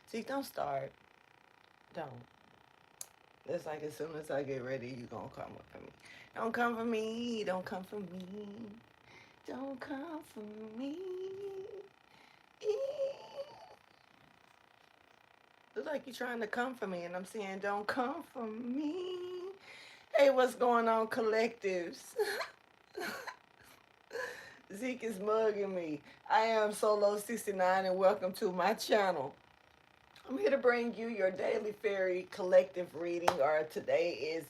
See, don't start. Don't. It's like as soon as I get ready, you gonna come up for me. Don't come for me. Don't come for me. Don't come for me. Looks like you're trying to come for me, and I'm saying, don't come for me. Hey, what's going on, collectives? Zeke is mugging me. I am Solo69, and welcome to my channel. I'm here to bring you your daily fairy collective reading, or today is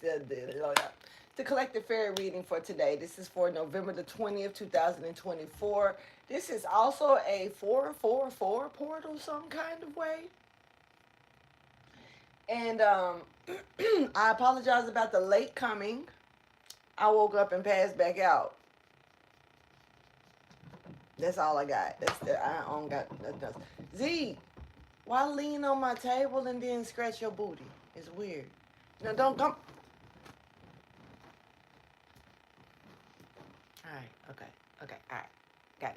the collective fairy reading for today. This is for November the 20th, 2024. This is also a 444 portal some kind of way. And I apologize about the late coming. I woke up and passed back out. That's all I got. I don't got nothing else. Z, why lean on my table and then scratch your booty? It's weird. No, don't come. All right. Okay. All right.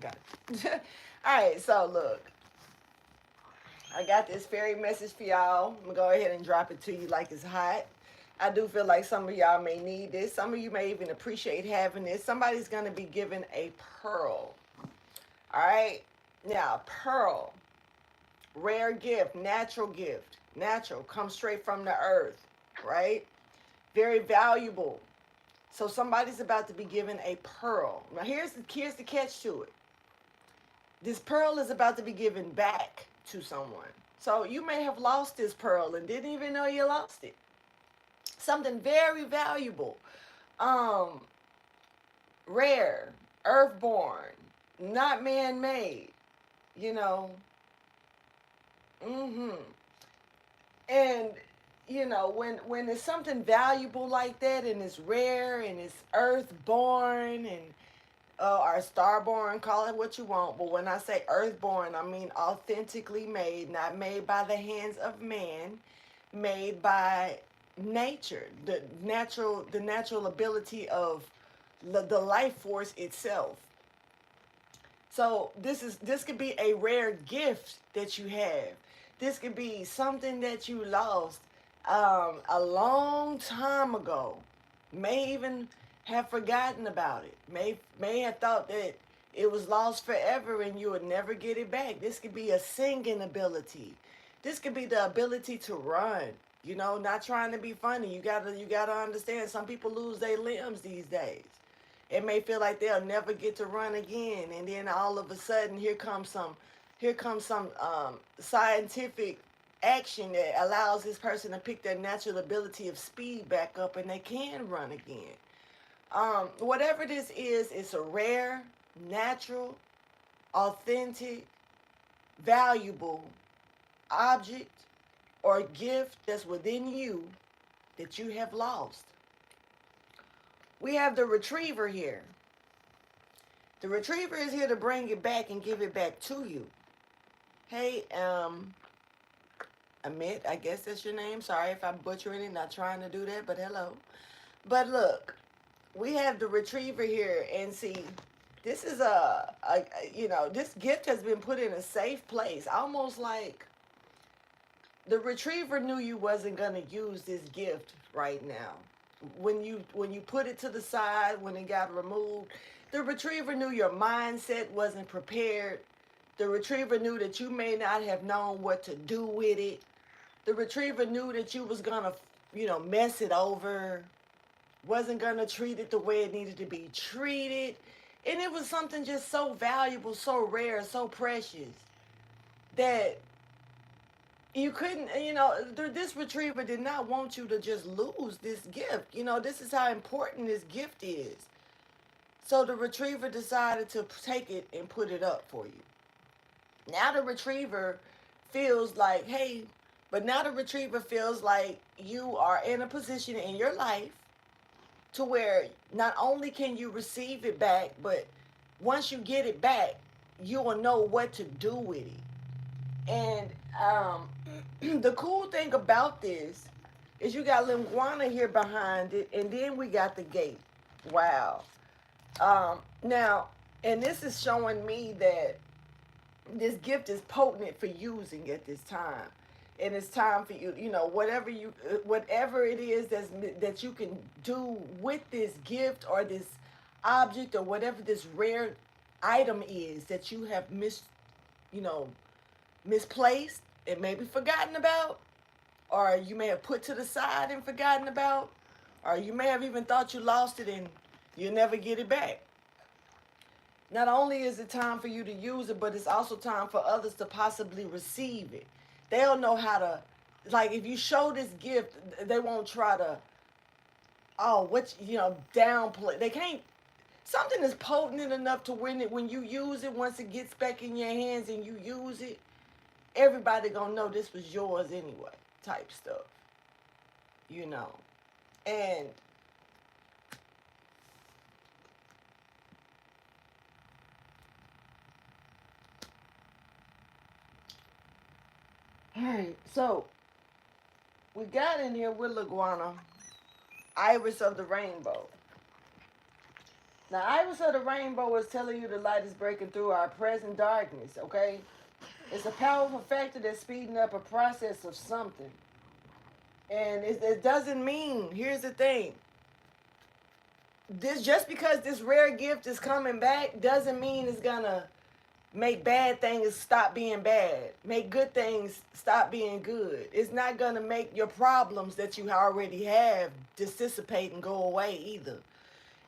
Got it. All right. So look, I got this fairy message for y'all. I'm gonna go ahead and drop it to you like it's hot. I do feel like some of y'all may need this. Some of you may even appreciate having this. Somebody's gonna be given a pearl. All right. Now, pearl, rare gift, natural, comes straight from the earth, right? Very valuable. So somebody's about to be given a pearl. Now here's the catch to it. This pearl is about to be given back to someone. So you may have lost this pearl and didn't even know you lost it. Something very valuable. Rare, earthborn, not man-made, you know. And when it's something valuable like that, and it's rare, and it's earthborn, and or starborn, call it what you want, but when I say earthborn, I mean authentically made, not made by the hands of man, made by nature, the natural ability of the life force itself. So this could be a rare gift that you have. This could be something that you lost a long time ago. May even have forgotten about it. May have thought that it was lost forever and you would never get it back. This could be a singing ability. This could be the ability to run. You know, not trying to be funny. You gotta understand. Some people lose their limbs these days. It may feel like they'll never get to run again, and then all of a sudden, here comes some scientific action that allows this person to pick their natural ability of speed back up, and they can run again. Whatever this is, it's a rare, natural, authentic, valuable object or gift that's within you that you have lost. We have the retriever here. The retriever is here to bring it back and give it back to you. Hey, Amit, I guess that's your name. Sorry if I'm butchering it, not trying to do that, but hello. But look, we have the retriever here, and see, this is this gift has been put in a safe place, almost like the retriever knew you wasn't gonna use this gift right now. When you put it to the side, when it got removed, the retriever knew your mindset wasn't prepared. The retriever knew that you may not have known what to do with it. The retriever knew that you was gonna, mess it over, wasn't gonna treat it the way it needed to be treated. And it was something just so valuable, so rare, so precious that you couldn't, this retriever did not want you to just lose this gift. This is how important this gift is. So the retriever decided to take it and put it up for you. Now the retriever feels like, hey, but now the retriever feels like you are in a position in your life to where not only can you receive it back, but once you get it back, you will know what to do with it. And the cool thing about this is you got Linguana here behind it, and then we got the gate. Wow. Now, and this is showing me that this gift is potent for using at this time, and it's time for you, whatever it is that you can do with this gift or this object or whatever this rare item is that you have you know misplaced and maybe forgotten about, or you may have put to the side and forgotten about, or you may have even thought you lost it and you'll never get it back. Not only is it time for you to use it, but it's also time for others to possibly receive it. They'll know how to, like, if you show this gift, they won't try to, downplay. They can't. Something is potent enough to when you use it. Once it gets back in your hands and you use it, everybody gonna know this was yours anyway. Type stuff, you know. And all right, so we got in here with Laguana, Iris of the Rainbow. Now, Iris of the Rainbow is telling you the light is breaking through our present darkness, okay? It's a powerful factor that's speeding up a process of something. And it doesn't mean, here's the thing, this just because this rare gift is coming back doesn't mean it's gonna make bad things stop being bad, make good things stop being good. It's not gonna make your problems that you already have dissipate and go away either.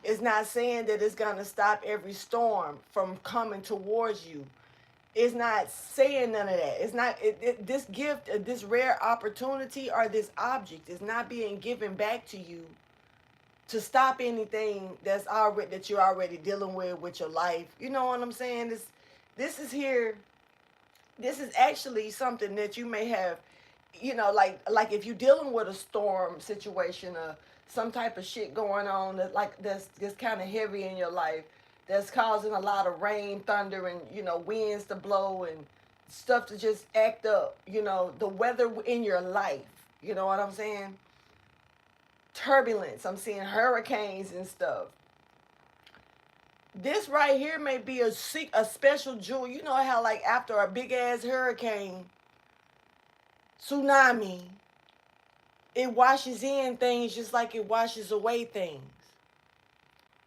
It's not saying that it's gonna stop every storm from coming towards you. It's not saying none of that. It's not this gift, this rare opportunity, or this object is not being given back to you to stop anything that you're already dealing with your life. You know what I'm saying? This is here. This is actually something that you may have, like if you're dealing with a storm situation or some type of shit going on that's kind of heavy in your life, that's causing a lot of rain, thunder, and winds to blow and stuff to just act up. The weather in your life. You know what I'm saying? Turbulence. I'm seeing hurricanes and stuff. This right here may be a special jewel. You know how like after a big ass hurricane, tsunami, it washes in things just like it washes away things.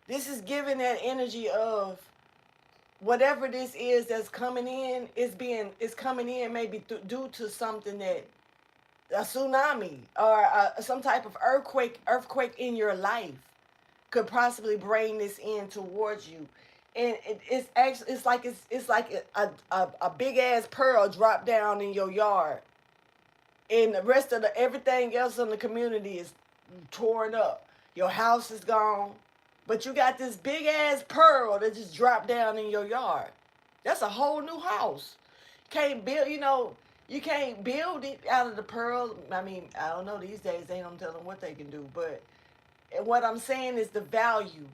This is giving that energy of whatever this is that's coming in is coming in maybe due to something that a tsunami or some type of earthquake in your life could possibly bring this in towards you. And it's actually it's like a big ass pearl dropped down in your yard, and the rest of everything else in the community is torn up. Your house is gone, but you got this big ass pearl that just dropped down in your yard. That's a whole new house. Can't build, you can't build it out of the pearl. I mean, I don't know, these days they don't tell them what they can do, but what I'm saying is the value.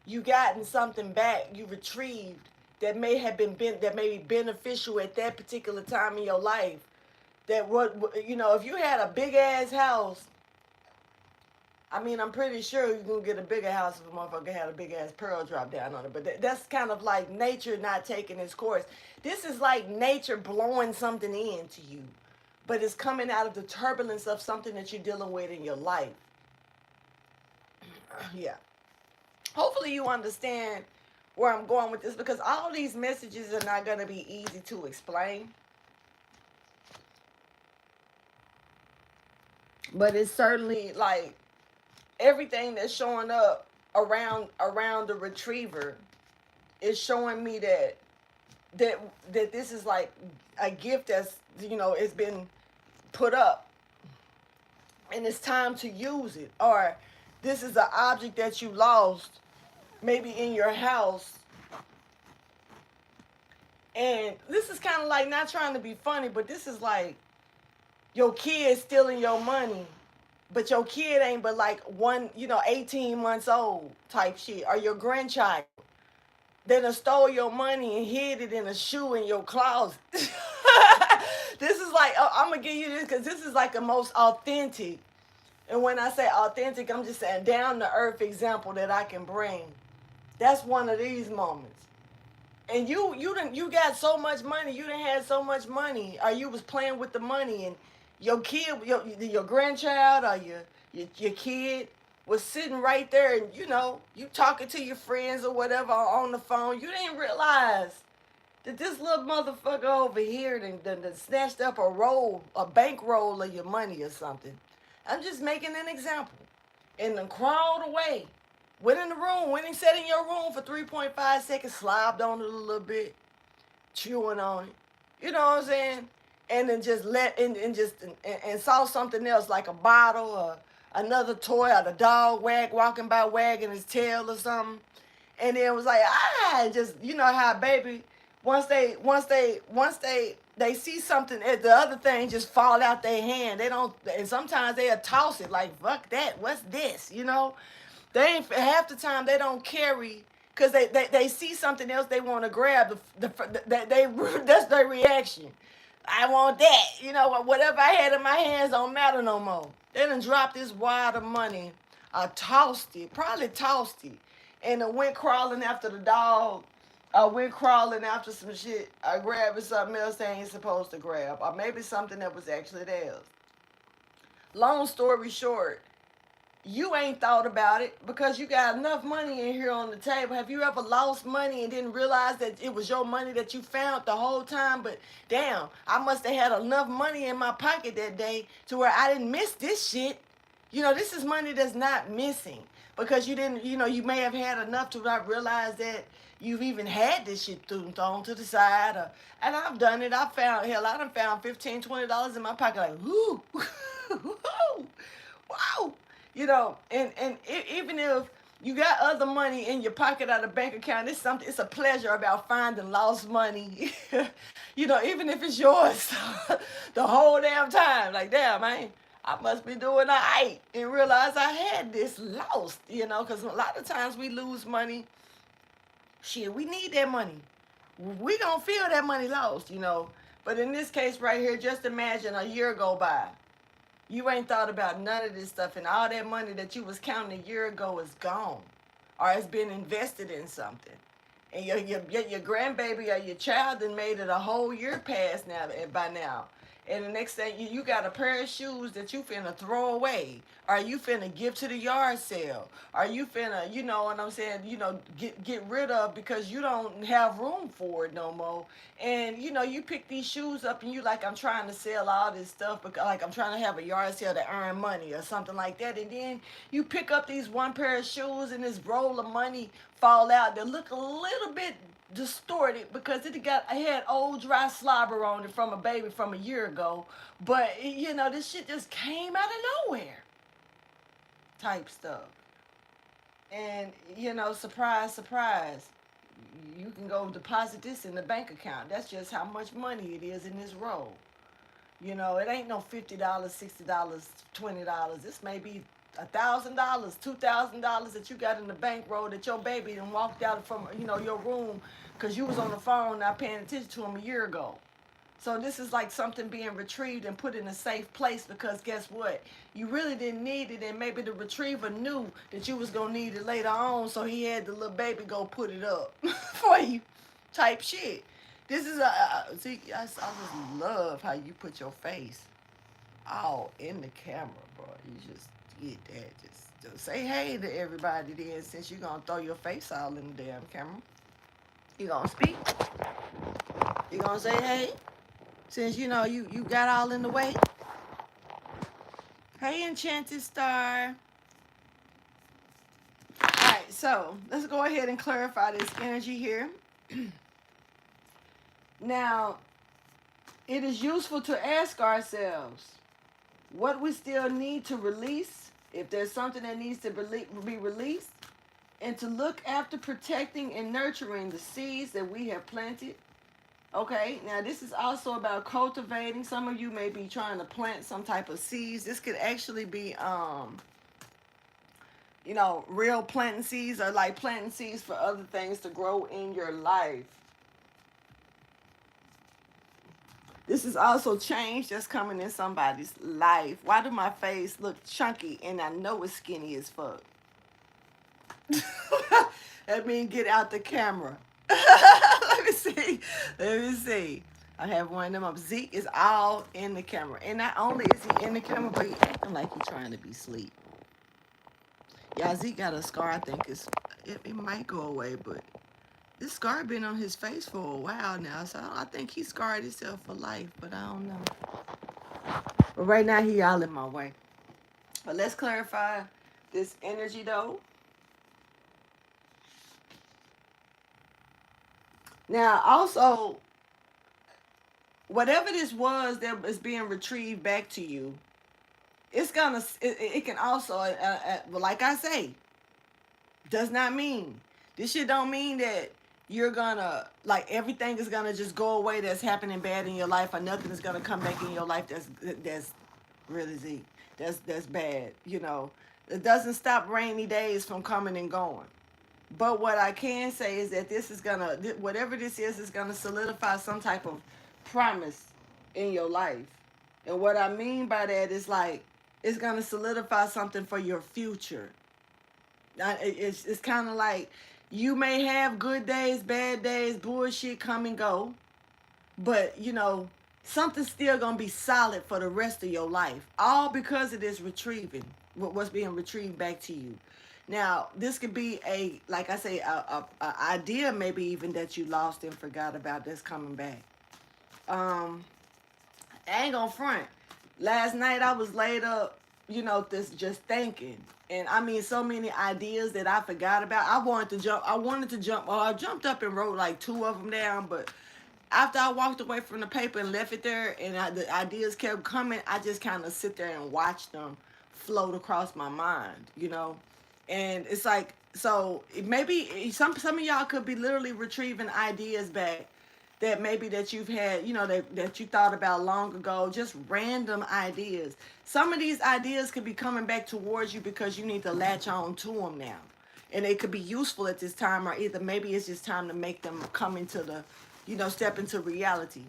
You gotten something back, you retrieved that may have that may be beneficial at that particular time in your life. That if you had a big ass house, I mean, I'm pretty sure you're gonna get a bigger house if a motherfucker had a big ass pearl drop down on it. But that's kind of like nature not taking its course. This is like nature blowing something into you, but it's coming out of the turbulence of something that you're dealing with in your life. Yeah. Hopefully you understand where I'm going with this, because all these messages are not going to be easy to explain. But it's certainly like everything that's showing up around the retriever is showing me that this is like a gift that's it's been put up and it's time to use it, or this is an object that you lost maybe in your house. And this is kind of like, not trying to be funny, but this is like your kid stealing your money, but your kid ain't but like 18 months old type shit, or your grandchild that done stole your money and hid it in a shoe in your closet. This is like, I'm gonna give you this because this is like the most authentic. And when I say authentic, I'm just saying down to earth example that I can bring That's one of these moments. And you got so much money, you done had so much money, or you was playing with the money, and your kid, your grandchild, or your kid was sitting right there, and you talking to your friends or whatever on the phone. You didn't realize that this little motherfucker over here done snatched up a bank roll of your money or something. I'm just making an example. And then crawled away. Went in the room, went and sat in your room for 3.5 seconds, slobbed on it a little bit, chewing on it. You know what I'm saying? And then just and saw something else like a bottle or another toy or the dog walking by wagging his tail or something. And then it was like, just how baby, once they see something, the other thing just fall out their hand. They don't, and sometimes they'll toss it like, fuck that, what's this, They ain't, half the time they don't carry, because they see something else they want to grab. That's their reaction. I want that. Whatever I had in my hands don't matter no more. They done dropped this wad of money. I probably tossed it, and I went crawling after the dog. I went crawling after some shit. I grabbed something else they ain't supposed to grab, or maybe something that was actually theirs. Long story short, you ain't thought about it because you got enough money in here on the table. Have you ever lost money and didn't realize that it was your money that you found the whole time? But damn, I must have had enough money in my pocket that day to where I didn't miss this shit. This is money that's not missing because you didn't, you may have had enough to not realize that you've even had this shit thrown to the side. And I've done it. I done found $15, $20 in my pocket like, whoo, wow. Even if you got other money in your pocket out of bank account, it's a pleasure about finding lost money. Even if it's yours the whole damn time. Like, damn, man, I must be doing all right and realize I had this lost, because a lot of times we lose money. Shit, we need that money. We gonna feel that money lost, But in this case right here, just imagine a year go by. You ain't thought about none of this stuff, and all that money that you was counting a year ago is gone, or it's been invested in something. And your grandbaby or your child done made it a whole year past now by now. And the next thing you got a pair of shoes that you finna throw away, or you finna give to the yard sale, or you finna, you know what I'm saying, get rid of because you don't have room for it no more. And you pick these shoes up and you like, I'm trying to sell all this stuff because like I'm trying to have a yard sale to earn money or something like that. And then you pick up these one pair of shoes and this roll of money fall out that look a little bit distorted because I had old dry slobber on it from a baby from a year ago. But this shit just came out of nowhere type stuff. And surprise, surprise, you can go deposit this in the bank account. That's just how much money it is in this roll. It ain't no $50, $60, $20. This may be $1,000, $2,000 that you got in the bankroll that your baby done walked out from your room because you was on the phone not paying attention to him a year ago. So this is like something being retrieved and put in a safe place because guess what? You really didn't need it, and maybe the retriever knew that you was gonna need it later on, so he had the little baby go put it up for you, type shit. This is see, I just love how you put your face all in the camera, bro. You just get that. Just say hey to everybody then, since you're gonna throw your face all in the damn camera. You gonna speak? You gonna say hey? Since you got all in the way. Hey, Enchanted Star. Alright, so let's go ahead and clarify this energy here. Now, it is useful to ask ourselves what we still need to release, if there's something that needs to be released, and to look after protecting and nurturing the seeds that we have planted. Okay, now this is also about cultivating. Some of you may be trying to plant some type of seeds. This could actually be, real planting seeds, or like planting seeds for other things to grow in your life. This is also change that's coming in somebody's life. Why do my face look chunky and I know it's skinny as fuck? That means get out the camera. Let me see. Let me see. I have one of them up. Zeke is all in the camera. And not only is he in the camera, but he acting like he's trying to be asleep. Yeah, Zeke got a scar. I think it might go away, but this scar been on his face for a while now. So I think he scarred himself for life, but I don't know. But right now he all in my way. But let's clarify this energy though. Now also, whatever this was that is being retrieved back to you, it's gonna it can also like I say, does not mean this shit don't mean that you're gonna like everything is gonna just go away that's happening bad in your life, or nothing is gonna come back in your life that's really Z, that's bad. You know, it doesn't stop rainy days from coming and going. But what I can say is that this is gonna, whatever this is gonna solidify some type of promise in your life. And what I mean by that is like, it's gonna solidify something for your future. It's kind of like you may have good days, bad days, bullshit come and go, but you know something's still gonna be solid for the rest of your life. All because of this retrieving, what's being retrieved back to you. Now, this could be a, like I say, a idea maybe even that you lost and forgot about that's coming back. I ain't gonna front. Last night I was laid up, you know, this just thinking. And I mean, so many ideas that I forgot about. I wanted to jump. Well, I jumped up and wrote like 2 of them down. But after I walked away from the paper and left it there, and the ideas kept coming, I just kind of sit there and watch them float across my mind, you know. And it's like, so maybe some of y'all could be literally retrieving ideas back that maybe that you've had, you know, that you thought about long ago, just random ideas. Some of these ideas could be coming back towards you because you need to latch on to them now. And they could be useful at this time, or either maybe it's just time to make them come into the, you know, step into reality.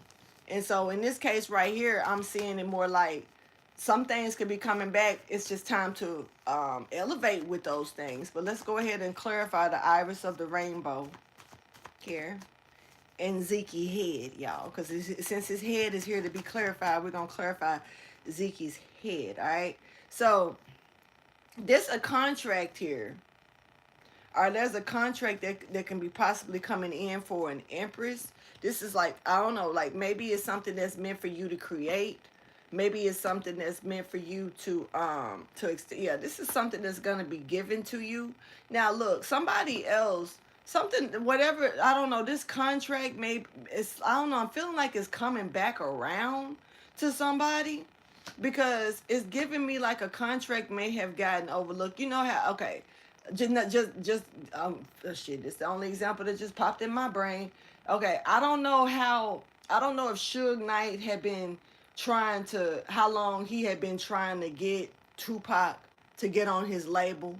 And so in this case right here, I'm seeing it more like some things could be coming back. It's just time to elevate with those things. But let's go ahead and clarify the iris of the rainbow here and Zeke's head, y'all. Because since his head is here to be clarified, we're going to clarify Zeke's head, all right? So there's a contract here. Or there's a contract that can be possibly coming in for an empress. This is like, I don't know, like maybe it's something that's meant for you to create. Maybe it's something that's meant for you to yeah, this is something that's going to be given to you. Now look, somebody else, something, whatever, I don't know, this contract maybe it's, I don't know, I'm feeling like it's coming back around to somebody, because it's giving me like a contract may have gotten overlooked. You know how, okay, shit, it's the only example that just popped in my brain. Okay, I don't know if Suge Knight had been trying to, how long he had been trying to get Tupac to get on his label.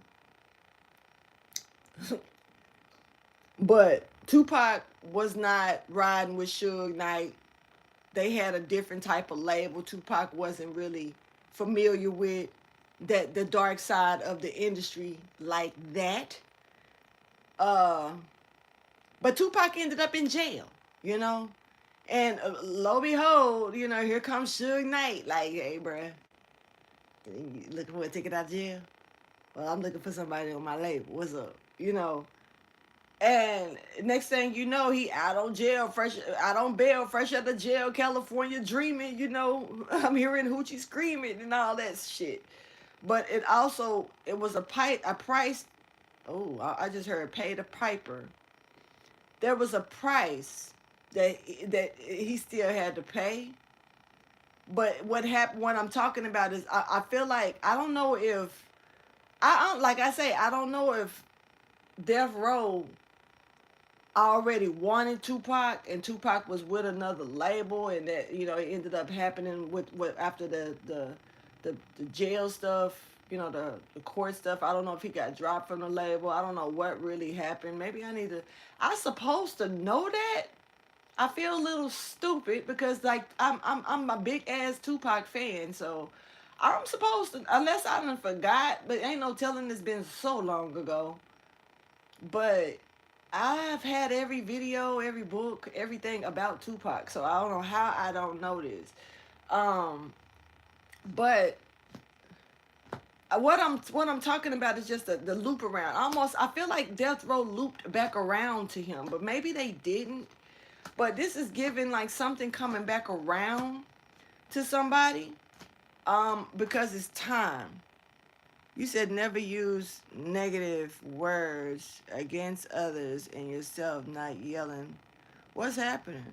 But Tupac was not riding with Suge Knight. They had a different type of label. Tupac wasn't really familiar with that, the dark side of the industry like that. But Tupac ended up in jail, you know. And lo and behold, you know, here comes Suge Knight. Like, hey, bruh, you looking for a ticket out of jail? Well, I'm looking for somebody on my label. What's up? You know. And next thing you know, he out on bail, fresh out of jail, California, dreaming, you know. I'm hearing Hoochie screaming and all that shit. But it was a price. Oh, I just heard pay the piper. There was a price that he still had to pay. But what happened, what I'm talking about is, I feel like, I don't know if, like I say, I don't know if Death Row already wanted Tupac and Tupac was with another label, and that, you know, it ended up happening with after the jail stuff, you know, the court stuff. I don't know if he got dropped from the label. I don't know what really happened. Maybe I supposed to know that. I feel a little stupid because like I'm a big ass Tupac fan, so I'm supposed to, unless I done forgot, but ain't no telling, it's been so long ago. But I've had every video, every book, everything about Tupac, so I don't know how I don't know this. Um, but what I'm talking about is just the loop around. Almost, I feel like Death Row looped back around to him, but maybe they didn't. But this is giving like something coming back around to somebody, because it's time. You said never use negative words against others and yourself, not yelling. What's happening?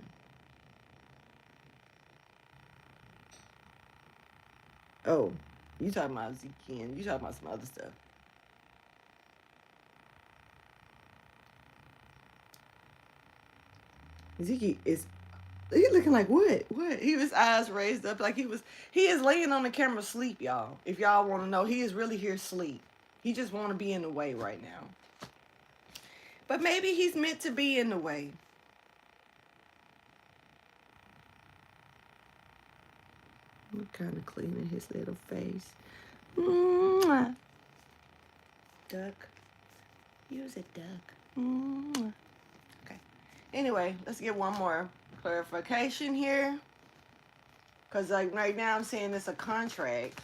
Oh, you talking about Zekian. You talking about some other stuff. Zeke is, he looking like what? What? He was eyes raised up like he is laying on the camera sleep, y'all. If y'all want to know, he is really here sleep. He just want to be in the way right now. But maybe he's meant to be in the way. I'm kind of cleaning his little face. Mwah. Duck. Use a duck. Mwah. Okay. Anyway, let's get one more clarification here. Because like right now I'm saying it's a contract.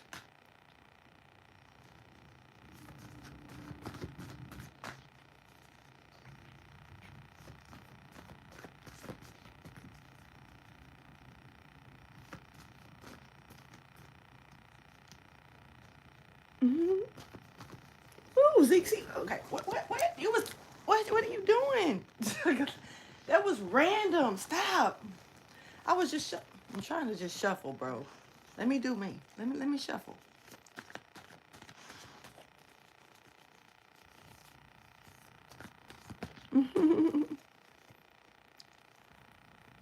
Mm-hmm. Ooh, Zeke. Okay. What? You was. What are you doing? That was random. Stop. I was just. I'm trying to just shuffle, bro. Let me do me. Let me shuffle.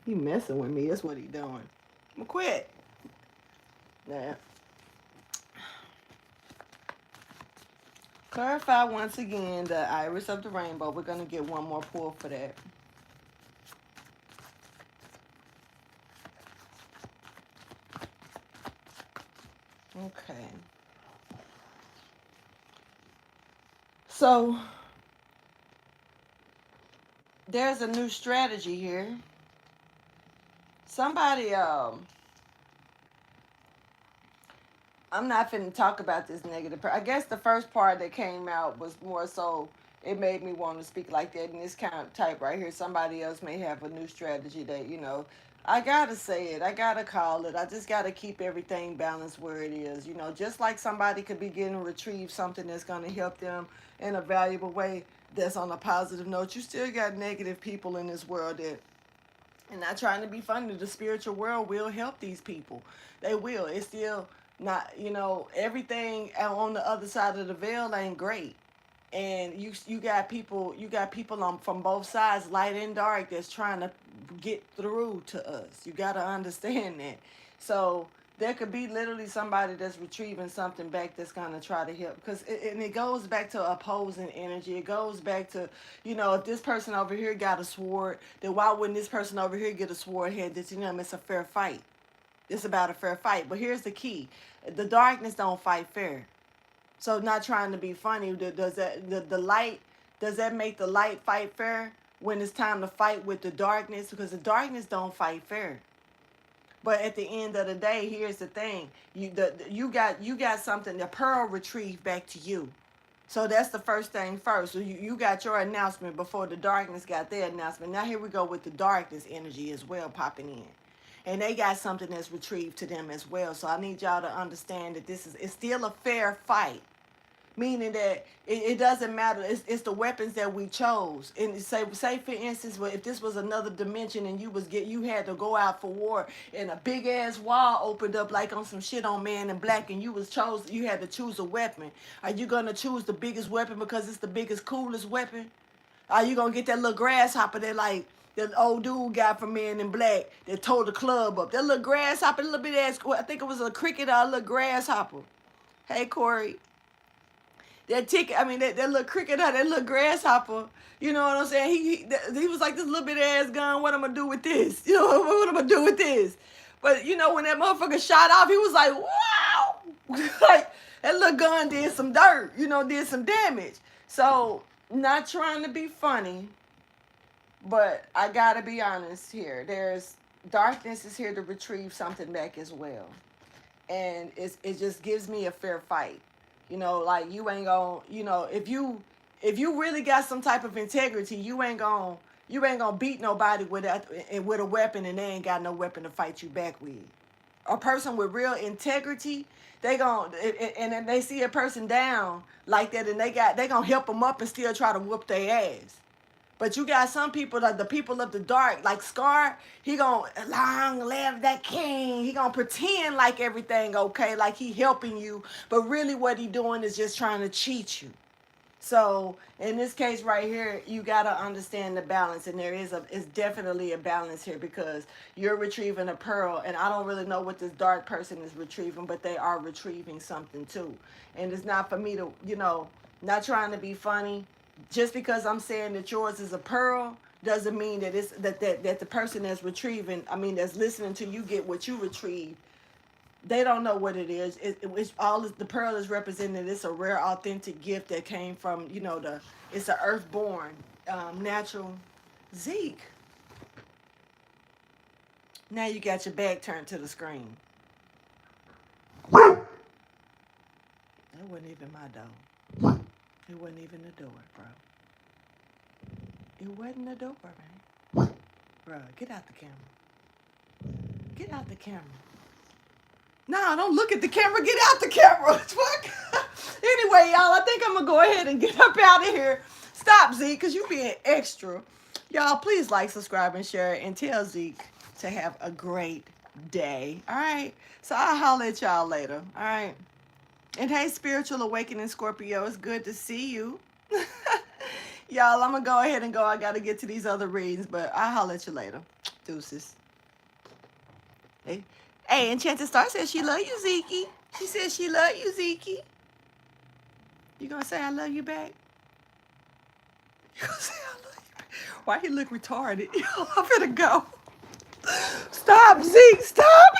He messing with me. That's what he doing. I'm gonna quit. Nah. Clarify once again the iris of the rainbow. We're gonna get one more pull for that. Okay. So there's a new strategy here. Somebody, I'm not finna talk about this negative. I guess the first part that came out was more so it made me want to speak like that in this kind of type right here. Somebody else may have a new strategy that, I gotta say it. I gotta call it. I just gotta keep everything balanced where it is. Just like somebody could be getting to retrieve something that's gonna help them in a valuable way that's on a positive note. You still got negative people in this world that, and not trying to be funny, the spiritual world will help these people. They will. It's still not, everything on the other side of the veil ain't great. And you got people on from both sides, light and dark, that's trying to get through to us. You got to understand that. So there could be literally somebody that's retrieving something back that's going to try to help, because and it goes back to opposing energy. It goes back to, if this person over here got a sword, then why wouldn't this person over here get a sword head? That, it's a fair fight. It's about a fair fight. But here's the key: the darkness don't fight fair. So, not trying to be funny, does that the light, does that make the light fight fair when it's time to fight with the darkness? Because the darkness don't fight fair. But at the end of the day, here's the thing: you got something. The pearl retrieved back to you. So that's the first thing first. So you got your announcement before the darkness got their announcement. Now here we go with the darkness energy as well popping in. And they got something that's retrieved to them as well. So I need y'all to understand that it's still a fair fight. Meaning that it doesn't matter. It's the weapons that we chose. And say for instance, well, if this was another dimension and you had to go out for war and a big ass wall opened up like on some shit on Man in Black, and you had to choose a weapon. Are you gonna choose the biggest weapon because it's the biggest, coolest weapon? Are you gonna get that little grasshopper that like the old dude got from Man in Black that tore the club up? That little grasshopper, little bit ass, I think it was a cricket or a little grasshopper. Hey Corey. That ticket, I mean, that little cricket, that little grasshopper, you know what I'm saying? He was like this little bit ass gun. What I'm gonna do with this? What I'm gonna do with this? But when that motherfucker shot off, he was like, wow, like that little gun did some dirt, did some damage. So, not trying to be funny, But I gotta be honest here. There's darkness is here to retrieve something back as well. And it just gives me a fair fight. Like you ain't gonna, if you really got some type of integrity, you ain't gonna beat nobody with a weapon, and they ain't got no weapon to fight you back with. A person with real integrity, they gon' and then they see a person down like that, and they gonna help them up and still try to whoop their ass. But you got some people, like the people of the dark, like Scar. He gonna long live that king. He gonna pretend like everything okay, like he helping you, but really what he doing is just trying to cheat you. So in this case right here, you gotta understand the balance, and it's definitely a balance here, because you're retrieving a pearl, and I don't really know what this dark person is retrieving, but they are retrieving something too. And it's not for me to, not trying to be funny. Just because I'm saying that yours is a pearl doesn't mean that it's that the person that's retrieving, I mean, that's listening to you get what you retrieve. They don't know what it is. It's all the pearl is represented. It's a rare, authentic gift that came from, it's an earthborn, natural. Zeke, now you got your back turned to the screen. That wasn't even my door. It wasn't even the door, bro. It wasn't the door, man. Bro, get out the camera. Get out the camera. No, don't look at the camera. Get out the camera. Fuck. Anyway, y'all, I think I'm going to go ahead and get up out of here. Stop, Zeke, because you being extra. Y'all, please like, subscribe, and share, and tell Zeke to have a great day. All right? So I'll holler at y'all later. All right? And hey, Spiritual Awakening Scorpio, it's good to see you. Y'all, I'm going to go ahead and go. I got to get to these other readings, but I'll holler at you later. Deuces. Hey. Hey, Enchanted Star says she love you, Zeke. She says she love you, Zeke. You gonna say I love you back? You gonna say I love you back? Why he look retarded? I'm finna go. Stop, Zeke, stop.